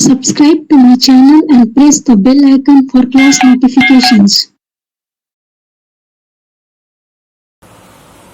Subscribe to my channel and press the bell icon for class notifications.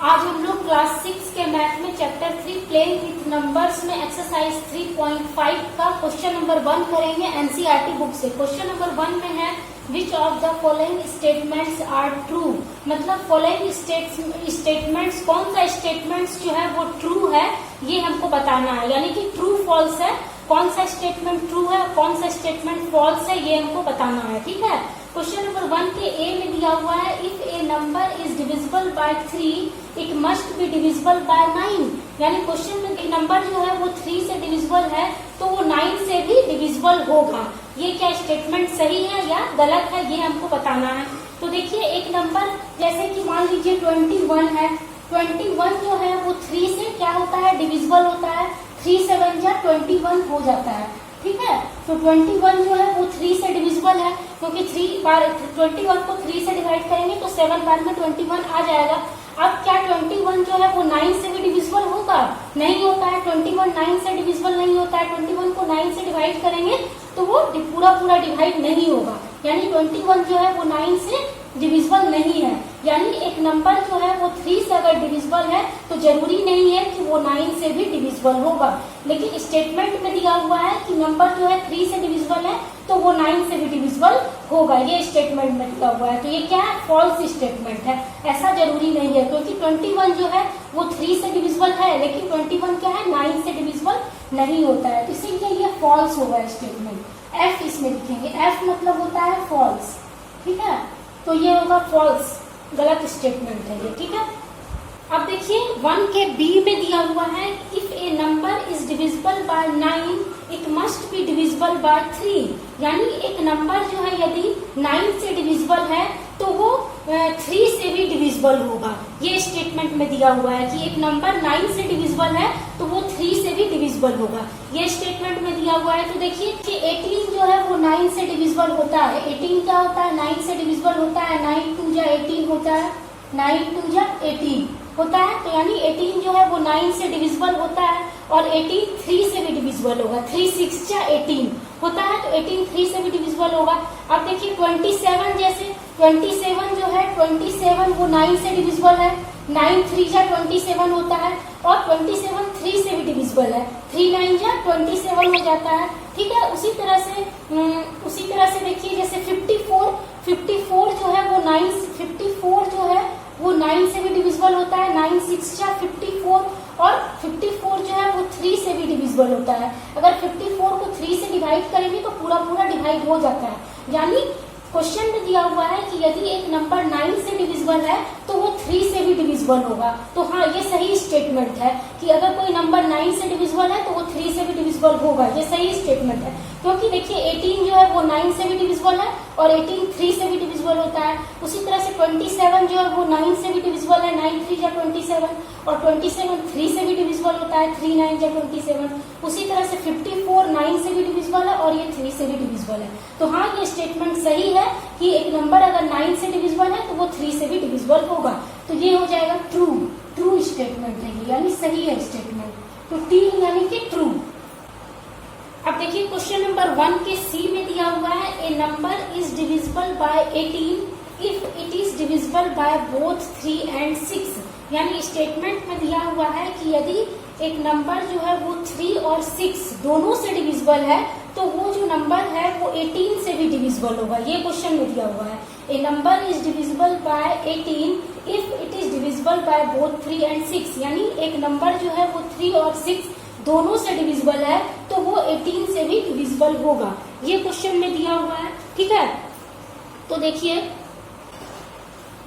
आज हम लोग class 6 के math में चैप्टर 3 प्लेइंग विथ नंबर्स में एक्सरसाइज 3.5 का क्वेश्चन नंबर 1 करेंगे एनसीईआरटी बुक से। क्वेश्चन नंबर 1 में है which of the following statements are true, मतलब फॉलोइंग स्टेटमेंट्स कौन सा स्टेटमेंट्स जो है वो ट्रू है ये हमको बताना है, यानी कि ट्रू फॉल्स है, कौन सा स्टेटमेंट ट्रू है कौन सा स्टेटमेंट फॉल्स है ये हमको बताना है। ठीक है, क्वेश्चन नंबर 1 के ए में दिया हुआ है if a number is divisible bye 3 it must be divisible by 9, यानी क्वेश्चन में एक नंबर जो है वो 3 से डिविजिबल है तो वो 9 से भी डिविजिबल होगा। ये क्या स्टेटमेंट सही है या गलत है ये हमको बताना है। तो देखिए एक नंबर जैसे कि मान लीजिए 21 है, 21 जो है वो 3 से क्या होता है डिविजिबल होता है, 3 7 जा 21 हो जाता है। ठीक है, तो 21 जो है वो 3 से डिविजिबल है क्योंकि 3 बार 21 को 3 से डिवाइड करेंगे तो 7 बार में 21 आ जाएगा। अब क्या 21 जो है वो 9 से भी डिविजिबल होगा? नहीं होता है, 21 9 से डिविजिबल नहीं होता है। 21 को 9 से डिवाइड करेंगे तो वो पूरा डिवाइड नहीं होगा, यानी 21 जो है वो 9 से डिविजिबल नहीं है। यानी एक नंबर जो है वो 3 से अगर डिविजिबल है तो जरूरी नहीं है कि वो 9 से भी डिविजिबल होगा, लेकिन स्टेटमेंट में दिया हुआ है कि नंबर जो है 3 से डिविजिबल है तो वो 9 से भी डिविजिबल होगा, ये स्टेटमेंट में दिया हुआ है। तो ये क्या है, फॉल्स स्टेटमेंट है। ऐसा जरूरी नहीं है क्योंकि 21 जो है वो 3 से डिविजिबल है लेकिन 21 क्या है 9 से डिविजिबल नहीं होता है, इसीलिए ये फॉल्स होगा स्टेटमेंट। एफ इसमें लिखेंगे, एफ मतलब होता है फॉल्स। ठीक है, तो ये होगा फॉल्स, गलत स्टेटमेंट है ये। ठीक है, अब देखिए 1 के बी में दिया हुआ है if a number is divisible by 9 it must be divisible bye 3, यानी एक नंबर जो है यदि 9 से डिविजिबल है तो वो 3 से भी डिविजिबल होगा। ये स्टेटमेंट में दिया हुआ है कि एक नंबर 9 से डिविजिबल है तो वो 3 से भी डिविजिबल होगा, ये स्टेटमेंट में दिया हुआ है। तो देखिए कि 18 जो है वो 9 से डिविजिबल होता है। 18 क्या होता है, 9 से डिविजिबल होता है। 9 2 जा 18 होता है, 9 2 जा 18 होता है, तो यानी 18 जो है वो 9 से डिविजिबल होता है और 18 3 से भी डिविजिबल होगा। 3 6 जा 18 होता है तो 18 3 से भी डिविजिबल होगा। अब देखिए 27 जैसे 27 जो है 27 वो 9 से डिविजिबल है, 9 3 जा 27 होता है और 27 3 से भी डिविजिबल है, 3 9 जा 27 हो जाता है। ठीक है, उसी तरह से देखिए जैसे 54 जो है वो 54 जो है वो 9 से भी डिविजिबल होता है। 9 6 जा 54 और 54 जो है वो 3 से भी डिविजिबल होता है। अगर 54 को 3 से डिवाइड करेंगे तो पूरा डिवाइड हो जाता है। यानी क्वेश्चन में दिया हुआ है कि यदि एक नंबर 9 से डिविजिबल है तो वो 3 से भी डिविजिबल होगा। तो हाँ, ये सही स्टेटमेंट है कि अगर कोई नंबर 9 से डिविजिबल है तो वो 3 से भी डिविजिबल होगा, ये सही स्टेटमेंट है। क्योंकि देखिए 18 जो है वो 9 से भी डिविजिबल है और 18 3 से भी डिविजिबल होता है। उसी तरह से 27 जो है वो 9 से भी डिविजिबल है, 9 3 जा 27 और 27 3 से भी डिविजिबल होता है, 3 9 जा 27। उसी तरह से 54 9 से भी डिविजिबल है और ये 3 से भी डिविजिबल है। तो हाँ, ये स्टेटमेंट सही है कि एक नंबर अगर 9 से डिविजिबल है तो वो 3 से भी डिविजिबल होगा। तो ये हो जाएगा ट्रू स्टेटमेंट है ये, यानी सही है स्टेटमेंट। तो टी यानी कि ट्रू। अब देखिए क्वेश्चन नंबर 1 के सी में दिया हुआ है a number is divisible by 18 if it is divisible by both 3 and 6, यानी स्टेटमेंट में दिया हुआ है कि यदि एक नंबर जो है वो 3 और 6 दोनों से डिविजिबल है तो वो जो नंबर है वो 18 से भी डिविजिबल होगा। ये क्वेश्चन में दिया हुआ है a number is divisible by 18 if it is divisible by both 3 and 6, यानी एक नंबर जो है वो 3 और 6 दोनों से डिविजिबल है तो वो 18 से भी डिविजिबल होगा। ये क्वेश्चन में दिया हुआ है। ठीक है, तो देखिए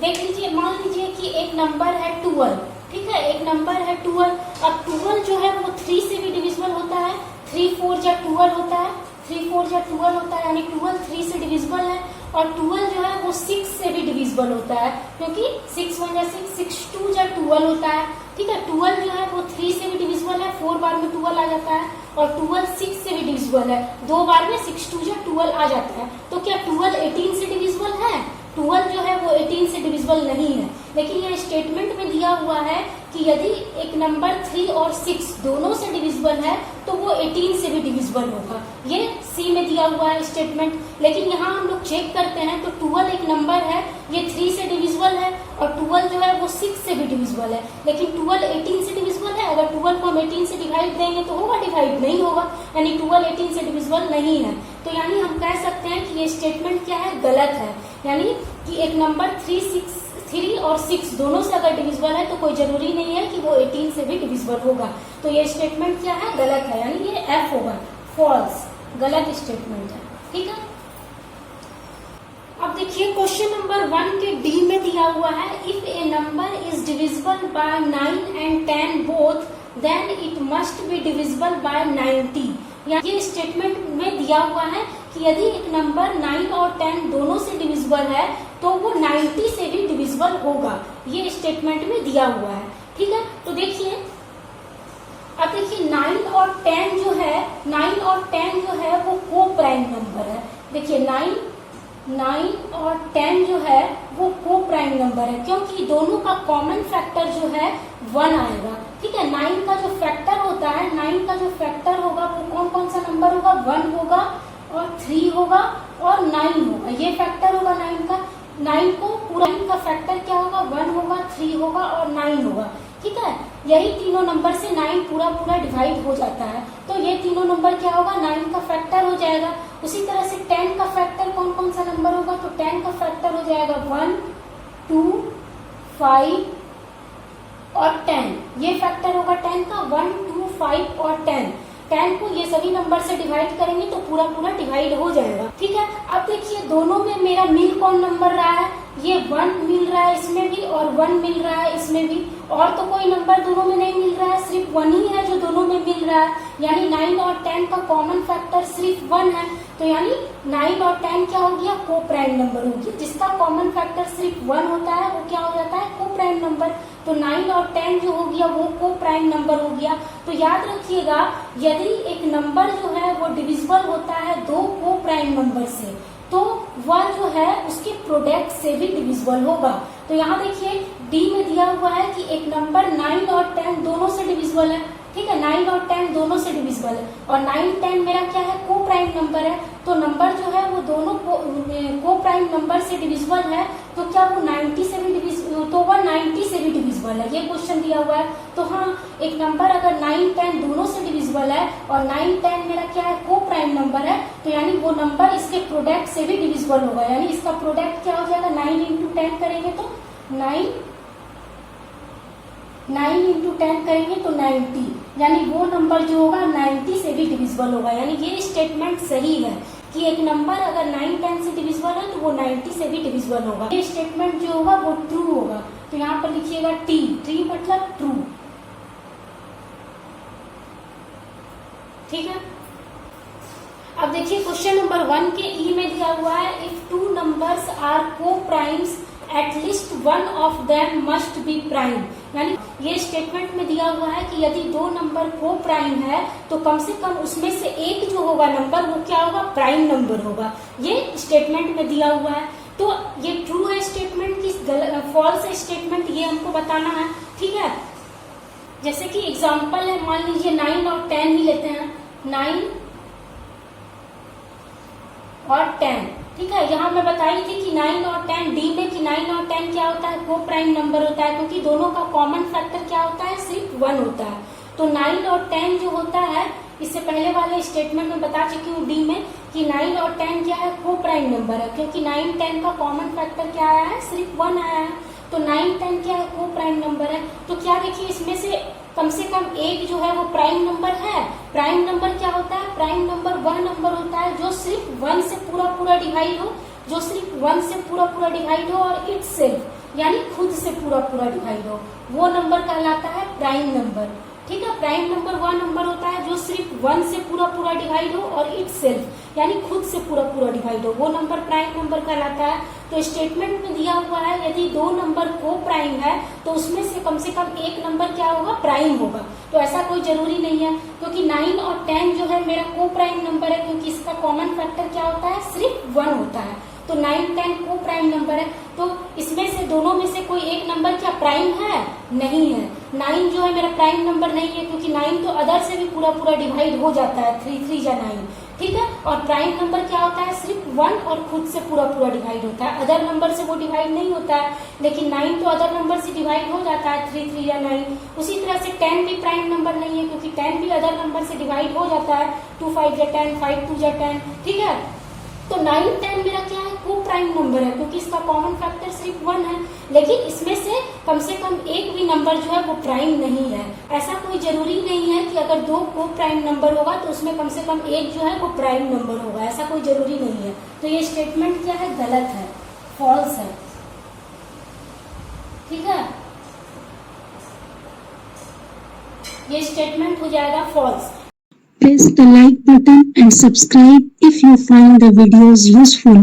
देख लीजिए, मान लीजिए कि एक नंबर है 12। ठीक है, एक नंबर है 12। अब 12 जो है वो 3 से भी डिविजिबल होता है, 3 4 जा 12 होता है, 3 4 जा 12 होता है, यानी 12 3 से डिविजिबल है और 12 जो है वो 6 से भी डिविजिबल होता है क्योंकि 6 1 जा 6 6 2 जा 12 होता है। ठीक है, 12 जो है वो 3 से भी डिविजिबल है, 4 बार में 12 आ जाता है और 12 6 से भी डिविजिबल है, 2 बार में 6 2 जा 12 आ जाता है। तो क्या 12 18 से डिविजिबल है? 12 जो है वो 18 से डिविजिबल नहीं है, लेकिन यह स्टेटमेंट में दिया हुआ है कि यदि एक नंबर 3 और 6 दोनों से डिविजिबल है तो वो 18 से भी डिविजिबल होगा। ये सी में दिया हुआ है स्टेटमेंट, लेकिन यहाँ हम लोग चेक करते हैं तो 12 एक नंबर है, ये 3 से डिविजिबल है, और 12 जो है वो 6 से भी डिविजिबल है, लेकिन 12 18 से डिविजिबल है। अगर 12 को हम 18 से डिवाइड देंगे तो होगा, डिवाइड नहीं होगा, यानी 12 18 से डिविजिबल नहीं है। तो यानी हम कह सकते हैं कि ये स्टेटमेंट क्या है, गलत है। यानी कि एक नंबर 3 और 6 दोनों से अगर डिविजिबल है तो कोई जरूरी नहीं है कि वो 18 से भी डिविजिबल होगा। तो ये स्टेटमेंट क्या है, गलत है, यानी ये एफ होगा, फॉल्स, गलत स्टेटमेंट है। ठीक है, अब देखिए क्वेश्चन नंबर 1 के डी में दिया हुआ है, if a number is divisible by 9 and 10 both then it must be divisible by 90। ये स्टेटमेंट में दिया हुआ है कि यदि एक नंबर 9 और 10 दोनों से डिविजिबल है तो वो 90 से भी डिविजिबल होगा, ये स्टेटमेंट में दिया हुआ है। ठीक है, तो देखिए अब देखिए 9 और 10 जो है, 9 और 10 जो है वो को प्राइम नंबर है। देखिए 9 और 10 जो है वो को प्राइम नंबर है, क्योंकि दोनों का कॉमन फैक्टर जो है 1 आएगा। ठीक है, 9 का जो फैक्टर होता है, 9 का जो फैक्टर होगा वो कौन कौन सा नंबर होगा, 1 होगा और 3 होगा और 9 होगा, ये फैक्टर होगा 9 का। 9 को पूरा का फैक्टर क्या होगा, 1 होगा, 3 होगा और 9 होगा। ठीक है, यही तीनों नंबर से 9 पूरा पूरा डिवाइड हो जाता है, तो ये तीनों नंबर क्या होगा, 9 का फैक्टर हो जाएगा। उसी तरह से 10 का फैक्टर कौन कौन सा नंबर होगा, तो 10 का फैक्टर हो जाएगा 1, 2, 5 और 10, ये फैक्टर होगा 10 का, 1, 2, 5 और 10। 10 को ये सभी नंबर से डिवाइड करेंगे तो पूरा पूरा डिवाइड हो जाएगा। ठीक है, अब देखिए दोनों में मेरा मिल कौन नंबर रहा है, ये 1 मिल रहा है इसमें भी और 1 मिल रहा है इसमें भी, और तो कोई नंबर दोनों में नहीं मिल रहा है, सिर्फ 1 ही है जो दोनों में मिल रहा है। यानी 9 और 10 का कॉमन फैक्टर सिर्फ 1 है, तो यानी 9 और 10 क्या हो गया, को प्राइम नंबर हो गया। जिसका कॉमन फैक्टर सिर्फ 1 होता है वो क्या हो जाता है, को प्राइम नंबर। तो 9 और 10 जो हो गया वो को प्राइम नंबर हो गया। तो याद रखिएगा, यदि एक नंबर जो है वो डिविजिबल होता है 2 को प्राइम नंबर से, तो वह जो है उसके प्रोडक्ट से भी डिविजिबल होगा। तो यहाँ देखिए डी में दिया हुआ है कि एक नंबर 9 और 10 दोनों से डिविजिबल है। ठीक है, 9 और 10 दोनों से डिविजिबल है, और 9, 10 मेरा क्या है, को प्राइम नंबर है। तो नंबर जो है वो दोनों को प्राइम नंबर से डिविजिबल है, तो क्या वो 90 से भी डिविजिबल, तो वह 90 से भी डिविजिबल है, ये क्वेश्चन दिया हुआ है। तो हाँ, एक नंबर अगर 9, 10 दोनों से डिविजिबल है और 9, 10 मेरा क्या है, को प्राइम नंबर है, तो यानी वो नंबर इसके प्रोडक्ट से भी डिविजिबल होगा। यानी इसका प्रोडक्ट क्या हो जाएगा, 9 × 10 करेंगे तो 9 × 10 करेंगे तो 90, यानी वो नंबर जो होगा 90 से भी डिविजिबल होगा। यानी ये स्टेटमेंट सही है कि एक नंबर अगर 9, 10 से डिविजिबल है तो वो 90 से भी डिविजिबल होगा। ये स्टेटमेंट जो होगा वो ट्रू होगा। तो यहाँ पर लिखिएगा टी मतलब ट्रू। ठीक है, अब देखिए क्वेश्चन नंबर 1 के ई में दिया हुआ है, इफ 2 नंबर्स आर को primes at least 1 of them must be prime. यानी ये स्टेटमेंट में दिया हुआ है कि यदि 2 नंबर को प्राइम है तो कम से कम उसमें से एक जो होगा नंबर वो क्या होगा, प्राइम नंबर होगा। ये स्टेटमेंट में दिया हुआ है। तो ये ट्रू है स्टेटमेंट की फॉल्स है स्टेटमेंट, ये हमको बताना है। ठीक है, जैसे कि एग्जाम्पल है, मान लीजिए 9 और 10 ही लेते हैं, 9 और 10। ठीक है, यहाँ मैं बताई थी कि 9 और 10 डी में कि 9 और 10 क्या होता है, को प्राइम नंबर होता है, क्योंकि दोनों का कॉमन फैक्टर क्या होता है, सिर्फ 1 होता है। तो 9 और 10 जो होता है, इससे पहले वाले स्टेटमेंट में बता चुकी हूँ डी में कि 9 और 10 क्या है, को प्राइम नंबर है, क्योंकि 9, 10 का कॉमन फैक्टर क्या आया है, सिर्फ 1 आया है। तो 9, 10 क्या है, को प्राइम नंबर है। तो क्या देखिए इसमें से कम एक जो है वो प्राइम नंबर है। प्राइम नंबर क्या होता है, प्राइम नंबर वह नंबर होता है जो सिर्फ 1 से पूरा पूरा डिवाइड हो, जो सिर्फ 1 से पूरा पूरा डिवाइड हो और इट सेल्फ यानी खुद से पूरा पूरा डिवाइड हो, वो नंबर कहलाता है प्राइम नंबर। ठीक है, प्राइम नंबर वह नंबर होता है जो सिर्फ 1 से पूरा पूरा डिवाइड हो और इट सेल्फ यानी खुद से पूरा पूरा डिवाइड हो, वो नंबर प्राइम नंबर कहलाता है। तो स्टेटमेंट में दिया हुआ है यदि 2 नंबर को प्राइम है तो उसमें से कम एक नंबर क्या होगा, प्राइम होगा। तो ऐसा कोई जरूरी नहीं है, क्योंकि 9 और 10 जो है मेरा को प्राइम नंबर है, क्योंकि इसका कॉमन फैक्टर क्या होता है, सिर्फ 1 होता है। तो 9, 10 को प्राइम नंबर है। तो इसमें से दोनों में से कोई एक नंबर क्या प्राइम है? नहीं है। 9 जो है मेरा प्राइम नंबर नहीं है, क्योंकि 9 तो अदर से भी पूरा पूरा डिवाइड हो जाता है, 3 3 या 9, ठीक है। और प्राइम नंबर क्या होता है? सिर्फ 1 और खुद से पूरा पूरा डिवाइड होता है, अदर नंबर से वो डिवाइड नहीं होता है। लेकिन 9 तो अदर नंबर से डिवाइड हो जाता है, 3 3 या 9। उसी तरह से 10 भी प्राइम नंबर नहीं है, क्योंकि 10 भी अदर नंबर से डिवाइड हो जाता है, 2 5 या 10, 5 2 या 10, ठीक है। तो 9 10 मेरा क्या है? को प्राइम नंबर है, क्योंकि इसका कॉमन फैक्टर सिर्फ 1 है। लेकिन इसमें से कम एक भी नंबर जो है वो प्राइम नहीं है। ऐसा कोई जरूरी नहीं है कि अगर 2 को प्राइम नंबर होगा तो उसमें कम से कम एक जो है वो प्राइम नंबर होगा, ऐसा कोई जरूरी नहीं है। तो ये स्टेटमेंट क्या है? गलत है, फॉल्स है, ठीक है। ये स्टेटमेंट हो जाएगा false. Press the like button and subscribe if you find the videos useful.